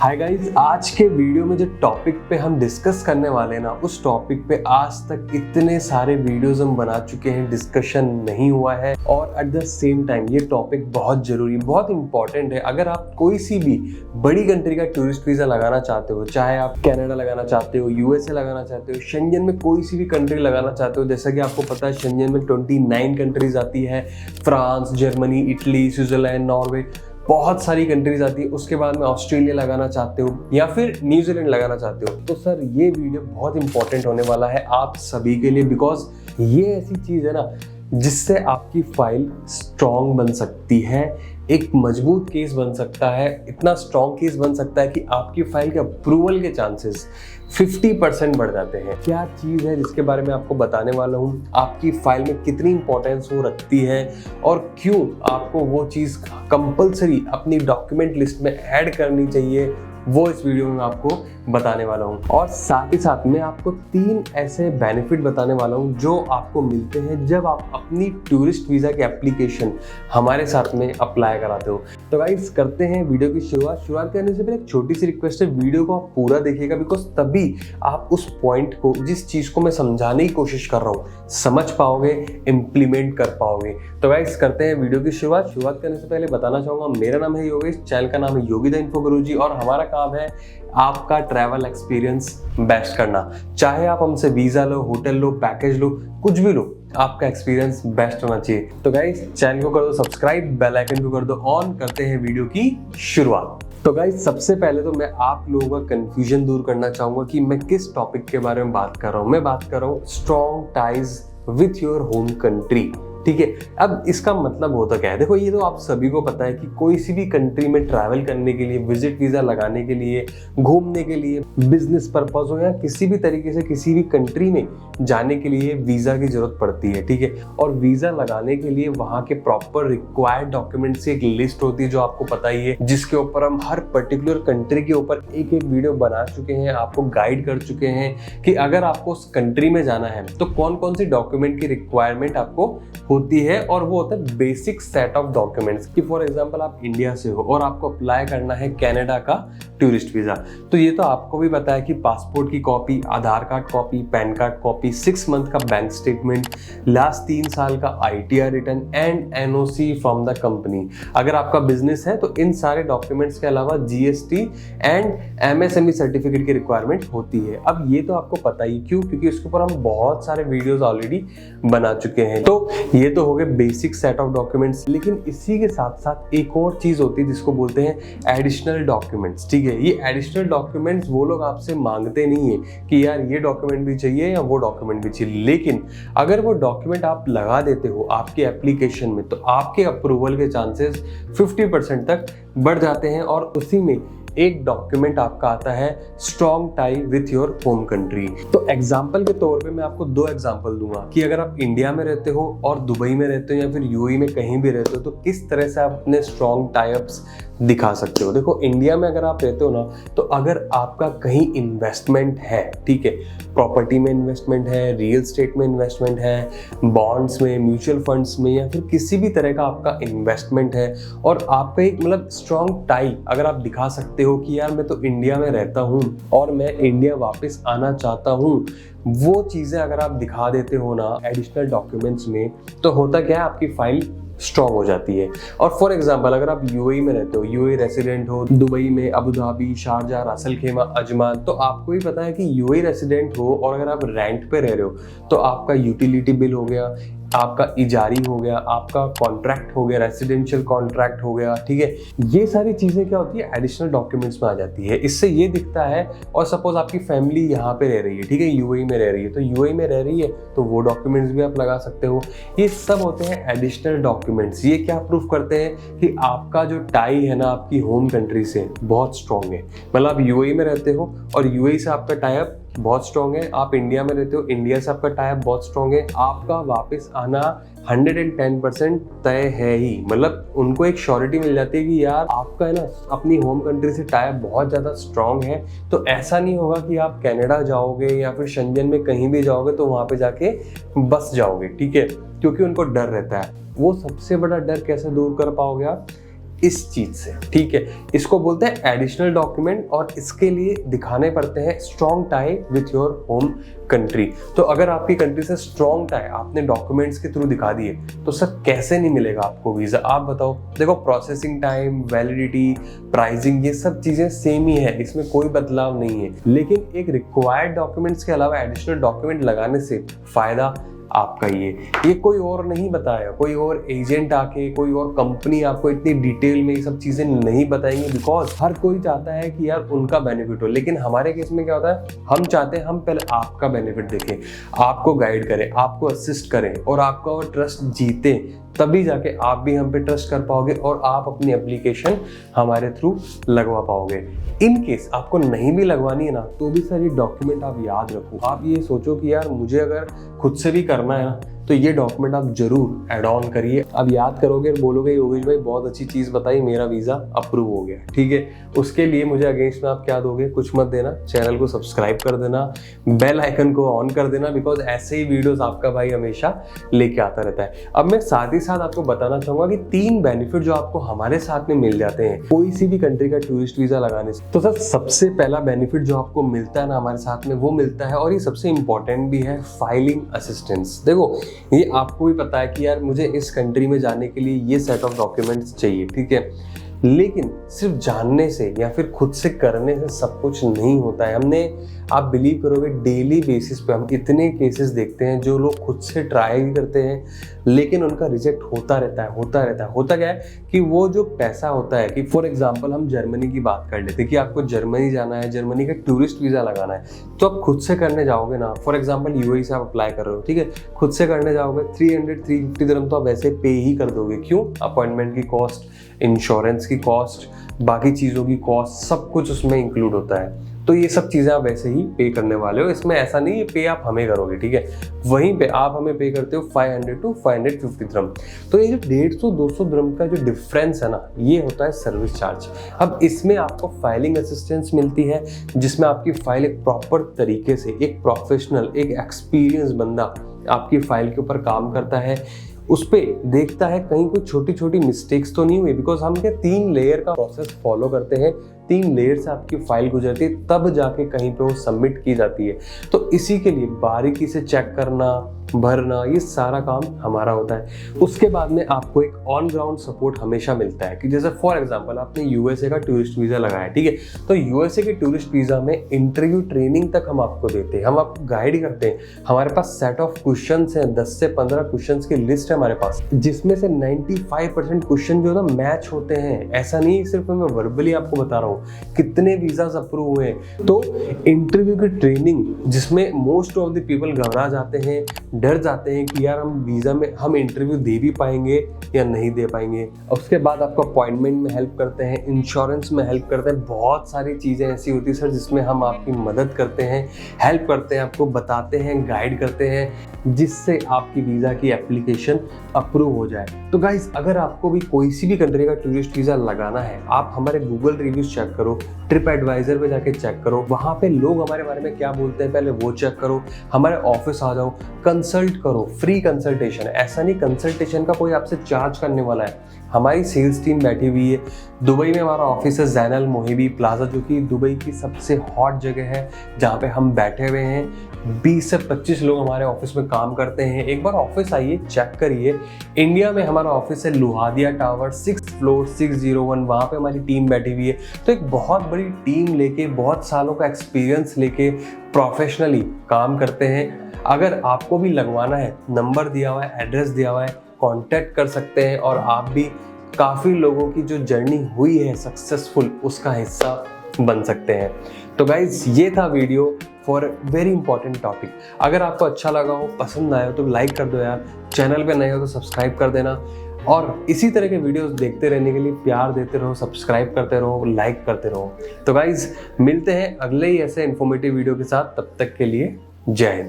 Hi guys, आज के video में जो टॉपिक पे हम डिस्कस करने वाले हैं ना, उस टॉपिक पे आज तक इतने सारे वीडियोस हम बना चुके हैं, डिस्कशन नहीं हुआ है। और एट द सेम टाइम ये टॉपिक बहुत जरूरी, बहुत इंपॉर्टेंट है। अगर आप कोई सी भी बड़ी कंट्री का टूरिस्ट वीजा लगाना चाहते हो, चाहे आप कनाडा लगाना चाहते हो, यूएसए लगाना चाहते हो, शेंजन में कोई सी भी कंट्री लगाना चाहते हो, जैसा कि आपको पता है शेंजन में 29 कंट्रीज आती है, France, Germany, Italy, Switzerland, Norway, बहुत सारी कंट्रीज आती है। उसके बाद में ऑस्ट्रेलिया लगाना चाहते हो या फिर न्यूजीलैंड लगाना चाहते हो, तो सर ये वीडियो बहुत इंपॉर्टेंट होने वाला है आप सभी के लिए, बिकॉज ये ऐसी चीज है ना जिससे आपकी फाइल स्ट्रॉन्ग बन सकती है, एक मजबूत केस बन सकता है, इतना स्ट्रॉन्ग केस बन सकता है कि आपकी फाइल के अप्रूवल के चांसेस 50% बढ़ जाते हैं। क्या चीज़ है जिसके बारे में आपको बताने वाला हूँ, आपकी फाइल में कितनी इंपॉर्टेंस वो रखती है और क्यों आपको वो चीज़ कंपलसरी अपनी डॉक्यूमेंट लिस्ट में ऐड करनी चाहिए, वो इस वीडियो में आपको बताने वाला हूँ। और साथ ही साथ मैं आपको 3 ऐसे बेनिफिट बताने वाला हूँ जो आपको मिलते हैं जब आप अपनी टूरिस्ट वीज़ा की एप्लीकेशन हमारे साथ में अप्लाई कराते हो। तो गाइस करते हैं वीडियो की शुरुआत करने से पहले एक छोटी सी रिक्वेस्ट है, वीडियो को आप पूरा देखिएगा, बिकॉज तभी आप उस पॉइंट को, जिस चीज़ को मैं समझाने की कोशिश कर रहा हूँ, समझ पाओगे, इम्प्लीमेंट कर पाओगे। तो गाइस करते हैं वीडियो की शुरुआत करने से पहले बताना चाहूँगा, मेरा नाम है योगेश, चैनल का नाम है योगी द इन्फो गुरुजी, और हमारा काम है आपका ट्रैवल एक्सपीरियंस बेस्ट करना। चाहे आप हमसे वीजा लो, होटल लो, पैकेज लो, कुछ भी लो, आपका एक्सपीरियंस बेस्ट होना चाहिए। तो गाइस चैनल को कर दो सब्सक्राइब, बेल आइकन को कर दो ऑन, करते हैं वीडियो की शुरुआत। तो गाइस सबसे पहले तो मैं आप लोगों का कंफ्यूजन दूर करना चाहूंगा कि मैं किस टॉपिक के बारे में बात कर रहा हूं। मैं बात कर रहा हूं strong ties with your home country. ठीक है, अब इसका मतलब होता क्या है? देखो, ये तो आप सभी को पता है कि कोई सी भी कंट्री में ट्रैवल करने के लिए, विजिट वीजा लगाने के लिए, घूमने के लिए, बिजनेस पर्पस हो या किसी भी तरीके से किसी भी कंट्री में जाने के लिए वीजा की जरूरत पड़ती है। ठीक है, और वीजा लगाने के लिए वहाँ के प्रॉपर रिक्वायर्ड डॉक्यूमेंट्स की एक लिस्ट होती है जो आपको पता ही है, जिसके ऊपर हम हर पर्टिकुलर कंट्री के ऊपर एक वीडियो बना चुके हैं, आपको गाइड कर चुके हैं कि अगर आपको उस कंट्री में जाना है तो कौन कौन सी डॉक्यूमेंट की रिक्वायरमेंट आपको होती है। और वो होता है बेसिक सेट ऑफ डॉक्यूमेंट्स कि फॉर एग्जांपल आप इंडिया से हो और आपको अप्लाई करना है कनाडा का टूरिस्ट वीजा, तो ये तो आपको भी पता है कि पासपोर्ट की copy, Aadhaar card copy, PAN card copy, 6 month का बैंक स्टेटमेंट, लास्ट 3 साल का ITR return and NOC from the company. अगर आपका बिजनेस है तो इन सारे डॉक्यूमेंट्स के अलावा GST एंड MSME सर्टिफिकेट की रिक्वायरमेंट होती है। अब ये तो आपको पता ही, क्यों? क्योंकि उसके ऊपर हम बहुत सारे वीडियोस ऑलरेडी बना चुके हैं। तो ये तो हो गए बेसिक सेट ऑफ डॉक्यूमेंट्स, लेकिन इसी के साथ साथ एक और चीज होती है जिसको बोलते हैं एडिशनल डॉक्यूमेंट्स। ठीक है, ये एडिशनल डॉक्यूमेंट्स वो लोग आपसे मांगते नहीं है कि यार ये डॉक्यूमेंट भी चाहिए या वो डॉक्यूमेंट भी चाहिए, लेकिन अगर वो डॉक्यूमेंट आप लगा देते हो आपके एप्लीकेशन में तो आपके अप्रूवल के चांसेस 50% तक बढ़ जाते हैं। और उसी में एक डॉक्यूमेंट आपका आता है strong tie with your home country. तो एग्जांपल के तौर पे मैं आपको 2 एग्जांपल दूंगा कि अगर आप इंडिया में रहते हो और दुबई में रहते हो या फिर UAE में कहीं भी रहते हो, तो किस तरह से आप अपने स्ट्रॉन्ग टाई अप्स दिखा सकते हो। देखो, इंडिया में अगर आप रहते हो ना, तो अगर आपका कहीं इन्वेस्टमेंट है, ठीक है, प्रॉपर्टी में इन्वेस्टमेंट है, रियल स्टेट में इन्वेस्टमेंट है, बॉन्ड्स में, म्यूचुअल फंड्स में, या फिर किसी भी तरह का आपका इन्वेस्टमेंट है, और आपका एक मतलब स्ट्रॉन्ग टाई अगर आप दिखा सकते हो कि यार मैं तो इंडिया में रहता हूँ और मैं इंडिया वापस आना चाहता हूँ, वो चीजें अगर आप दिखा देते हो ना एडिशनल डॉक्यूमेंट्स में, तो होता क्या है, आपकी फाइल स्ट्रॉन्ग हो जाती है। और फॉर एग्जांपल अगर आप UAE में रहते हो, UAE रेसिडेंट हो, दुबई में, अबू धाबी, शारजा, रासल खेमा, अजमान, तो आपको भी पता है कि UAE रेसिडेंट हो और अगर आप रेंट पे रह रहे हो तो आपका यूटिलिटी बिल हो गया, आपका इजारी हो गया, आपका कॉन्ट्रैक्ट हो गया, रेसिडेंशियल कॉन्ट्रैक्ट हो गया। ठीक है, ये सारी चीजें क्या होती है, एडिशनल डॉक्यूमेंट्स में आ जाती है। इससे ये दिखता है, और सपोज आपकी फैमिली यहाँ पे रह रही है, ठीक है, UAE में रह रही है, तो UAE में रह रही है तो वो डॉक्यूमेंट्स भी आप लगा सकते हो। ये सब होते हैं एडिशनल डॉक्यूमेंट्स। ये क्या प्रूफ करते हैं कि आपका जो टाई है ना आपकी होम कंट्री से बहुत स्ट्रॉन्ग है। मतलब आप UAE में रहते हो और UAE से आपका टाई अप बहुत स्ट्रॉन्ग है, आप इंडिया में रहते हो, इंडिया से आपका टाई अप बहुत स्ट्रॉन्ग है, आपका वापस आना 110% तय है ही। मतलब उनको एक श्योरिटी मिल जाती है कि यार आपका है ना अपनी होम कंट्री से टाई अप बहुत ज़्यादा स्ट्रॉन्ग है। तो ऐसा नहीं होगा कि आप कनाडा जाओगे या फिर शेंजन में कहीं भी जाओगे तो वहाँ पे जाके बस जाओगे, ठीक है, क्योंकि उनको डर रहता है। वो सबसे बड़ा डर कैसे दूर कर पाओगे आप? इस चीज से, ठीक है। इसको बोलते हैं एडिशनल डॉक्यूमेंट और इसके लिए दिखाने पड़ते हैं strong tie with your home country. तो अगर आपकी कंट्री से स्ट्रॉन्ग टाई आपने डॉक्यूमेंट्स के थ्रू दिखा दिए तो सर कैसे नहीं मिलेगा आपको वीजा, आप बताओ। देखो प्रोसेसिंग टाइम, वैलिडिटी, प्राइसिंग, ये सब चीजें सेम ही है, इसमें कोई बदलाव नहीं है। लेकिन एक रिक्वायर्ड डॉक्यूमेंट्स के अलावा एडिशनल डॉक्यूमेंट लगाने से फायदा आपका ये कोई और नहीं बताया, कोई और एजेंट आके, कोई और कंपनी आपको इतनी डिटेल में ये सब चीजें नहीं बताएंगे, बिकॉज हर कोई चाहता है कि यार उनका बेनिफिट हो। लेकिन हमारे केस में क्या होता है, हम चाहते हैं हम पहले आपका बेनिफिट देखें, आपको गाइड करें, आपको असिस्ट करें और आपका और ट्रस्ट जीते, तभी जाके आप भी हम पे ट्रस्ट कर पाओगे और आप अपनी एप्लीकेशन हमारे थ्रू लगवा पाओगे। इन केस आपको नहीं भी लगवानी है ना, तो भी सर ये डॉक्यूमेंट आप याद रखो। आप ये सोचो कि यार मुझे अगर खुद से भी करना है ना, तो ये डॉक्यूमेंट आप जरूर ऐड ऑन करिए। अब याद करोगे और बोलोगे योगेश भाई बहुत अच्छी चीज बताई, मेरा वीजा अप्रूव हो गया, ठीक है। उसके लिए मुझे अगेंस्ट में आप क्या दोगे, कुछ मत देना, चैनल को सब्सक्राइब कर देना, बेल आइकन को ऑन कर देना, बिकॉज ऐसे ही वीडियोस आपका भाई हमेशा लेके आता रहता है। अब मैं साथ ही साथ आपको बताना चाहूंगा कि 3 बेनिफिट जो आपको हमारे साथ में मिल जाते हैं कोई सी भी कंट्री का टूरिस्ट वीजा लगाने से। तो सर सबसे पहला बेनिफिट जो आपको मिलता है ना हमारे साथ में, वो मिलता है और ये सबसे इंपॉर्टेंट भी है, फाइलिंग असिस्टेंस। देखो ये आपको भी पता है कि यार मुझे इस कंट्री में जाने के लिए ये सेट ऑफ डॉक्यूमेंट्स चाहिए, ठीक है। लेकिन सिर्फ जानने से या फिर खुद से करने से सब कुछ नहीं होता है। हमने, आप बिलीव करोगे, डेली बेसिस पे हम इतने केसेस देखते हैं जो लोग खुद से ट्राई भी करते हैं लेकिन उनका रिजेक्ट होता रहता है। होता क्या है कि वो जो पैसा होता है, कि फॉर एग्जांपल हम जर्मनी की बात कर लेते हैं कि आपको जर्मनी जाना है, जर्मनी का टूरिस्ट वीजा लगाना है, तो आप खुद से करने जाओगे ना, फॉर एग्जांपल यूएई से आप अप्लाई कर रहे हो, ठीक है, खुद से करने जाओगे 300-350 दिरहम तो आप वैसे पे ही कर दोगे। क्यों? अपॉइंटमेंट की कॉस्ट, इंश्योरेंस की कॉस्ट, बाकी चीज़ों की कॉस्ट, सब कुछ उसमें इंक्लूड होता है। तो ये सब चीज़ें आप वैसे ही पे करने वाले हो, इसमें ऐसा नहीं है पे आप हमें करोगे, ठीक है। वहीं पे आप हमें पे करते हो 500 to 550 दिरहम। तो ये जो 150-200 दिरहम का जो डिफरेंस है ना, ये होता है सर्विस चार्ज। अब इसमें आपको फाइलिंग असिस्टेंस मिलती है, जिसमें आपकी फाइल एक प्रॉपर तरीके से, एक प्रोफेशनल, एक एक्सपीरियंस बंदा आपकी फाइल के ऊपर काम करता है, उस पे देखता है कहीं कोई छोटी छोटी मिस्टेक्स तो नहीं हुई, बिकॉज हम क्या 3 लेयर का प्रोसेस फॉलो करते हैं, 3 लेयर से आपकी फाइल गुजरती है, तब जाके कहीं पे वो सबमिट की जाती है। तो इसी के लिए बारीकी से चेक करना, भरना, ये सारा काम हमारा होता है। उसके बाद में आपको एक ऑन ग्राउंड सपोर्ट हमेशा मिलता है कि जैसे फॉर एग्जांपल आपने यूएसए का टूरिस्ट वीजा लगाया, ठीक है, तो यूएसए के टूरिस्ट वीजा में इंटरव्यू ट्रेनिंग तक हम आपको देते हैं, हम आपको गाइड करते हैं। हमारे पास सेट ऑफ क्वेश्चंस हैं, 10 से 15 क्वेश्चंस की लिस्ट है हमारे पास, जिसमें से 95% क्वेश्चन जो है ना मैच होते हैं। ऐसा नहीं सिर्फ मैं वर्बली आपको बता रहा हूँ कितने वीजास अप्रूव हुए। तो इंटरव्यू की ट्रेनिंग, जिसमें मोस्ट ऑफ द पीपल घबरा जाते हैं, डर जाते हैं कि यार हम वीजा में हम इंटरव्यू दे भी पाएंगे या नहीं दे पाएंगे। उसके बाद आपको अपॉइंटमेंट में हेल्प करते हैं, इंश्योरेंस में हेल्प करते हैं, बहुत सारी चीजें ऐसी होती है सर जिसमें हम आपकी मदद करते हैं, हेल्प करते हैं, आपको बताते हैं, गाइड करते हैं, जिससे आपकी वीजा की एप्लीकेशन अप्रूव हो जाए। तो गाइस अगर आपको भी कोई सी भी कंट्री का टूरिस्ट वीजा लगाना है, आप हमारे गूगल रिव्यूज चेक करो, ट्रिप एडवाइजर पे जाके चेक करो, वहां पे लोग हमारे बारे में क्या बोलते हैं पहले वो चेक करो, हमारे ऑफिस आ जाओ, कंसल्ट करो, फ्री कंसल्टेशन है। ऐसा नहीं कंसल्टेशन का कोई आपसे चार्ज करने वाला है, हमारी सेल्स टीम बैठी हुई है। दुबई में हमारा ऑफिस है ज़ैन मोहिबी प्लाजा, जो कि दुबई की सबसे हॉट जगह है, जहाँ पे हम बैठे हुए हैं। 20 से 25 लोग हमारे ऑफिस में काम करते हैं। एक बार ऑफिस आइए, चेक करिए। इंडिया में हमारा ऑफिस है लुहादिया टावर, 6th फ्लोर 601, वहाँ पे हमारी टीम बैठी हुई है। तो एक बहुत बड़ी टीम लेके, बहुत सालों का एक्सपीरियंस लेके प्रोफेशनली काम करते हैं। अगर आपको भी लगवाना है, नंबर दिया हुआ है, एड्रेस दिया हुआ है, कांटेक्ट कर सकते हैं और आप भी काफ़ी लोगों की जो जर्नी हुई है सक्सेसफुल, उसका हिस्सा बन सकते हैं। तो गाइज ये था video for very important topic. अगर आपको अच्छा लगा हो, पसंद आया हो तो लाइक कर दो यार, चैनल पे नए हो तो सब्सक्राइब कर देना और इसी तरह के वीडियोस देखते रहने के लिए प्यार देते रहो, सब्सक्राइब करते रहो, लाइक करते रहो। तो गाइज मिलते हैं अगले ही ऐसे इन्फॉर्मेटिव वीडियो के साथ, तब तक के लिए जय हिंद।